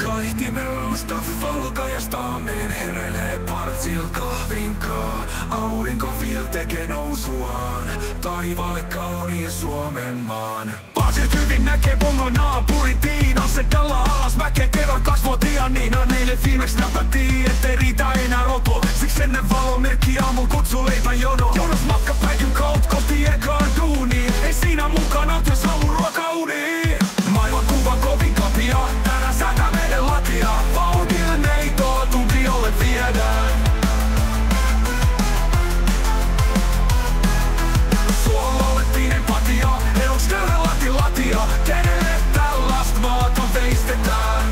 Kaihtimeusta valkajastaamen heräilee partsil kahvinkaa. Aurinko vielä tekee nousuaan taivaalle kauniin Suomen maan. Parsit hyvin näkee pomon naapurin Tiina. Se dallaa alas mäkeen kerran 2-vuotiaan Niina. Neille viimeksi näpätiin, ettei riitä enää ropo. Siksi ennen valomerkki aamulla kutsu leipän jono. Jonas matka päivyn kautta kohti ekaan duuniin. Ei siinä mukana, jos halu ruokauniin. Maailman kuva kovin kapia, tänään säätää meidän lakia. Vauhdille neitoa tuntiolle viedään. Suololettiin empatia, he onks nöyrällä latia. Kenelle tällaista maata veistetään?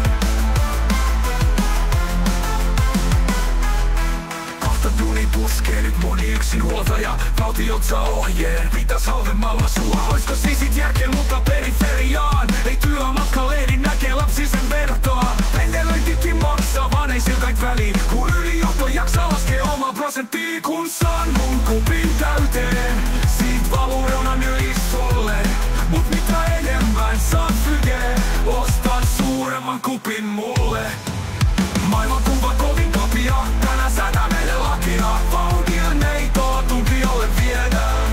Kahta duuni puskee nyt moni yksin huoltaja. Valtiot saa ohjeen, pitäis halvemmalla sua. Oisko sisit järkeen mutta periferiaan? Ei työmatkalehdin näkee lapsi sen vertaa. Pendelöintikin maksaa, vaan ei silkait väliin. Kun ylijohto jaksaa laskee oma prosenttiin. Kun saan mun kupin täyteen, siit valuu reunan yli sulle. Mut mitä enemmän saan fygee, ostan suuremman kupin mulle. Maailman kuva kovin kapia, tänään säätää meille lakia. Vauhdille neitoa tuntiolle viedään.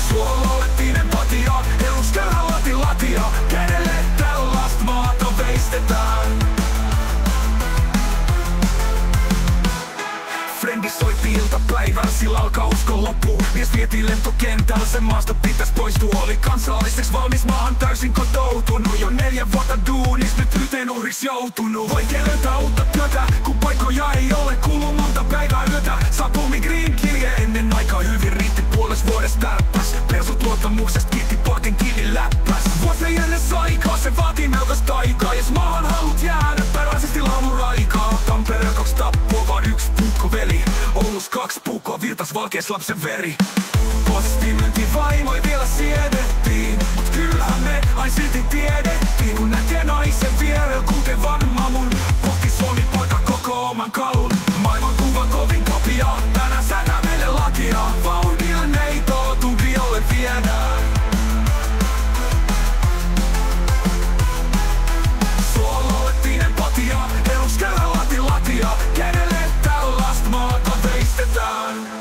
Suololettiin empatia, he onks köyhä latia. Kenelle tällaista maata veistetään? Frendi soitti iltapäivän, sillä alkaa uskon loppuun. Mies vietiin lentokentällä, sen maasta pitäis poistua. Oli kansalliseksi valmis maahan täysin kotoutunut. Jo 4 vuotta duunis, nyt yhteen uhriks joutunut. Vaikea löytää uutta työtä, kun paikkoja ei ole. Kuluu monta päivää yötä, saapuu Green kirje ennen aikaa. Hyvin riitti puoles vuodesta tärppäs. Persut luottamuksesta kiitti portin kiinni läppäs. Vuosi ennen aikaa, se vaatii melkoista aikaa. Jos maahan haluut jäädä, peräisesti laamuraikaa. Tampereen 2 tappua, vaan 1 puukkoveli. Oulus 2 puukkoa, virtas valkees lapsen veri. Postimyynti vaimoi vielä siedettiin, mut kyllähän me aina silti tiedettiin. Kun näkee naisen vierellä kuten vanha mun, pohti Suomi poika koko oman kalun. Maailman kuva kovin kapia, tänään säätää meille lakia. Vauhdille neitoa tuntiolle viedään. Suololettiin empatia, he onks köyhä latia. Kenelle tällaista maata veistetään?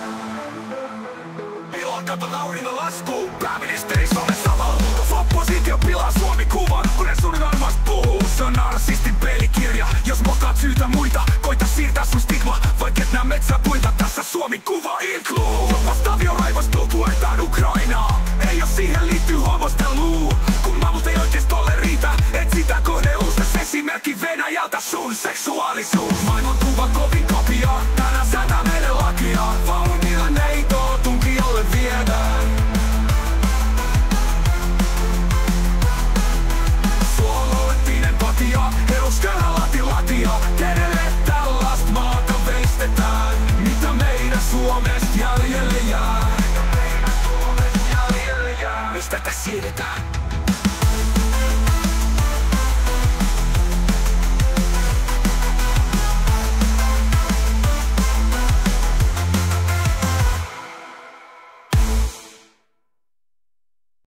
Kato naurinnan laskuun, pääministeri Suomen samalla. Oppositio pilaa Suomi-kuvan, kun en sun armast puhuu. Se on narsistin pelikirja, jos mokaat syytä muita. Koita siirtää sun stigma, vaikka et nää metsäpuita. Tässä Suomi-kuva include.